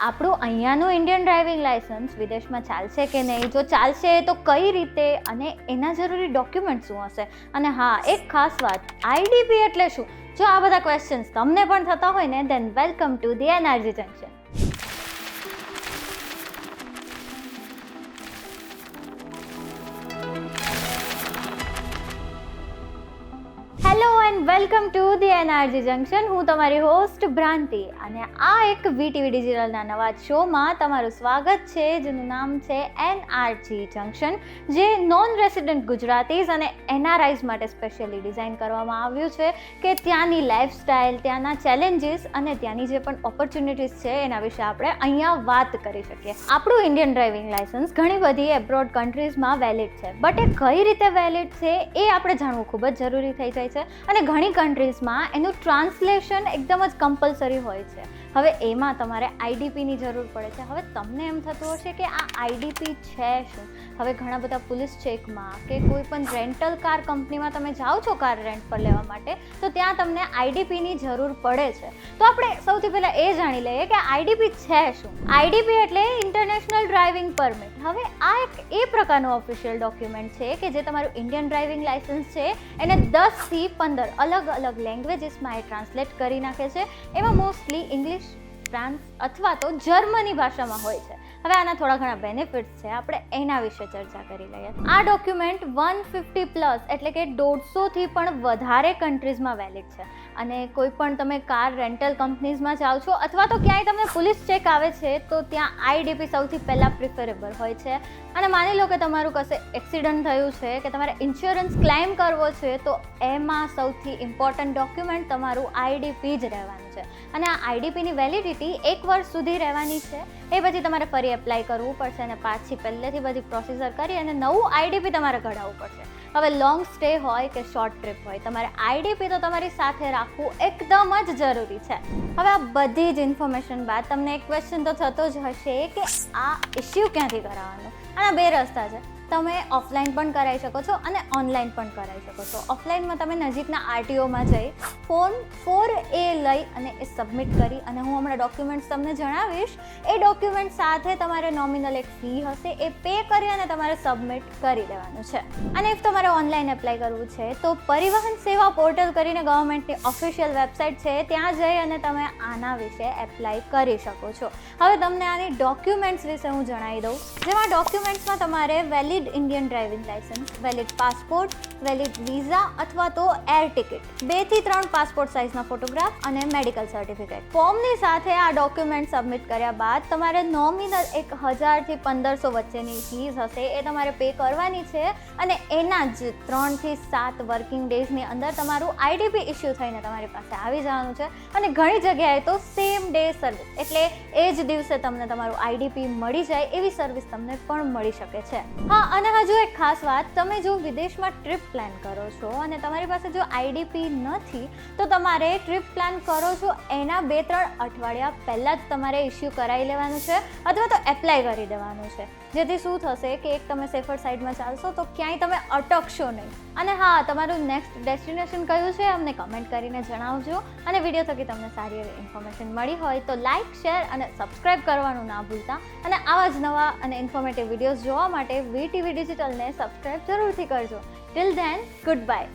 આપણું અહીંયાનું Indian driving licence વિદેશમાં ચાલશે કે નહીં, જો ચાલશે તો કઈ રીતે અને એના જરૂરી ડોક્યુમેન્ટ શું હશે, અને હા એક ખાસ વાત, આઈડીપી એટલે શું? જો આ બધા ક્વેશ્ચન્સ તમને પણ થતા હોય ને, then welcome to the NRG junction. Hello and welcome to the NRG junction. હું તમારી હોસ્ટ ભ્રાંતિ, અને આ એક વીટીવી ડિજિટલના નવા શોમાં તમારું સ્વાગત છે, જેનું નામ છે એનઆરજી જંકશન, જે નોન રેસિડેન્ટ ગુજરાતીઝ અને એનઆરઆઈઝ માટે સ્પેશિયલી ડિઝાઇન કરવામાં આવ્યું છે કે ત્યાંની લાઈફસ્ટાઈલ, ત્યાંના ચેલેન્જીસ અને ત્યાંની જે પણ ઓપોર્ચ્યુનિટીઝ છે એના વિશે આપણે અહીંયા વાત કરી શકીએ. આપણું ઇન્ડિયન ડ્રાઇવિંગ લાઇસન્સ ઘણી બધી એબ્રોડ કન્ટ્રીઝમાં વેલિડ છે, બટ એ કઈ રીતે વેલિડ છે એ આપણે જાણવું ખૂબ જ જરૂરી થઈ જાય છે. અને ઘણી કન્ટ્રીઝમાં એનું ટ્રાન્સલેશન એકદમ જ કમ્પલસરી હોય છે. હવે એમાં તમારે આઈડીપીની જરૂર પડે છે. હવે તમને એમ થતું હશે કે આ આઈડીપી છે શું? હવે ઘણા બધા પોલીસ ચેકમાં કે કોઈ પણ રેન્ટલ કાર કંપનીમાં તમે જાઓ છો કાર રેન્ટ પર લેવા માટે, તો ત્યાં તમને આઈડીપીની જરૂર પડે છે. તો આપણે સૌથી પહેલાં એ જાણી લઈએ કે આઈડીપી છે શું. આઈડીપી એટલે ઇન્ટરનેશનલ ડ્રાઇવિંગ પરમિટ. હવે આ એક એ પ્રકારનું ઓફિશિયલ ડોક્યુમેન્ટ છે કે જે તમારું ઇન્ડિયન ડ્રાઇવિંગ લાઇસન્સ છે એને 10થી 15 અલગ અલગ લેંગ્વેજીસમાં એ ટ્રાન્સલેટ કરી નાખે છે. એમાં મોસ્ટલી ઇંગ્લિશ, ફ્રાન્સ અથવા તો જર્મની ભાષામાં હોય છે. હવે આના થોડા ઘણા બેનિફિટ્સ છે, આપણે એના વિશે ચર્ચા કરી લઈએ. આ ડોક્યુમેન્ટ 150+ એટલે કે 150થી પણ વધારે કન્ટ્રીઝમાં વેલિડ છે. અને કોઈ પણ તમે કાર રેન્ટલ કંપનીઝમાં જાઓ છો અથવા તો ક્યાંય તમને પોલીસ ચેક આવે છે, તો ત્યાં આઈડીપી સૌથી પહેલાં પ્રિફરેબલ હોય છે. અને માની લો કે તમારું કશે એક્સિડન્ટ થયું છે કે તમારે ઇન્સ્યોરન્સ ક્લેમ કરવો છે, તો એમાં સૌથી ઇમ્પોર્ટન્ટ ડોક્યુમેન્ટ તમારું આઈડીપી જ રહેવાનું છે. અને આ આઈડીપીની વેલિડિટી 1 વર્ષ સુધી રહેવાની છે. એ પછી તમારે ફરી એપ્લાય કરવું પડશે અને પાછી પહેલેથી બધી પ્રોસીજર કરી અને નવું આઈડીપી તમારે કઢાવવું પડશે. હવે લોંગ સ્ટે હોય કે શોર્ટ ટ્રીપ હોય, તમારે આઈડીપી તો તમારી સાથે રાખવું એકદમ જ જરૂરી છે. હવે આ બધી જ ઇન્ફોર્મેશન બાદ તમને એક ક્વેશ્ચન તો થતો જ હશે કે આ ઇશ્યુ ક્યાંથી કરાવવાનો. આના 2 રસ્તા છે. તમે ઓફલાઈન પણ કરાવી શકો છો અને ઓનલાઈન પણ કરાવી શકો છો. ઓફલાઈનમાં તમે નજીકના આરટીઓમાં જઈ ફોર્મ 4A લઈ અને એ સબમિટ કરી, અને હું હમણાં ડોક્યુમેન્ટ્સ તમને જણાવીશ, એ ડોક્યુમેન્ટ સાથે તમારે નોમિનલ એક ફી હશે, એ પે કરી અને તમારે સબમિટ કરી દેવાનું છે. અને ઇફ તમારે ઓનલાઈન એપ્લાય કરવું છે તો પરિવહન સેવા પોર્ટલ કરીને ગવર્મેન્ટની ઓફિશિયલ વેબસાઇટ છે, ત્યાં જઈ અને તમે આના વિશે એપ્લાય કરી શકો છો. હવે તમને આની ડોક્યુમેન્ટ્સ વિશે હું જણાવી દઉં, જેમાં ડોક્યુમેન્ટ્સમાં તમારે valid Indian driving licence, valid passport, valid visa અથવા તો એર ટિકિટ, 2 થી 3 પાસપોર્ટ સાઇઝના ફોટોગ્રાફ અને મેડિકલ સર્ટિફિકેટ. ફોર્મની સાથે આ ડોક્યુમેન્ટ સબમિટ કર્યા બાદ તમારે નોમિનલ 1000 થી 1500 વચ્ચેની ફીસ હશે, એ તમારે પે કરવાની છે. અને એના જ 3 થી 7 વર્કિંગ ડેઝની અંદર તમારું આઈડીપી ઇસ્યુ થઈને તમારી પાસે આવી જવાનું છે. અને ઘણી જગ્યાએ તો સેમ ડે સર્વિસ, એટલે એ જ દિવસે તમને તમારું આઈડીપી મળી જાય એવી સર્વિસ તમને પણ મળી શકે છે. હા, અને હજુ એક ખાસ વાત, તમે જો વિદેશમાં ટ્રીપ પ્લાન કરો છો અને તમારી પાસે જો આઈડીપી નથી, તો તમારે ટ્રીપ પ્લાન કરો છો એના 2-3 અઠવાડિયા પહેલાં જ તમારે ઇસ્યુ કરાવી લેવાનું છે અથવા તો એપ્લાય કરી દેવાનું છે. જેથી શું થશે કે એક તમે સેફર સાઇડમાં ચાલશો તો ક્યાંય તમે અટકશો નહીં. અને હા, તમારું નેક્સ્ટ ડેસ્ટિનેશન કયું છે અમને કમેન્ટ કરીને જણાવજો. અને વિડીયો થકી તમને સારી એવી ઇન્ફોર્મેશન મળી હોય તો લાઇક, શેર અને સબસ્ક્રાઈબ કરવાનું ના ભૂલતા. અને આવા જ નવા અને ઇન્ફોર્મેટિવ વિડીયોઝ જોવા માટે વીટીવી ડિજિટલને સબસ્ક્રાઈબ જરૂરથી કરજો. Till then, good bye.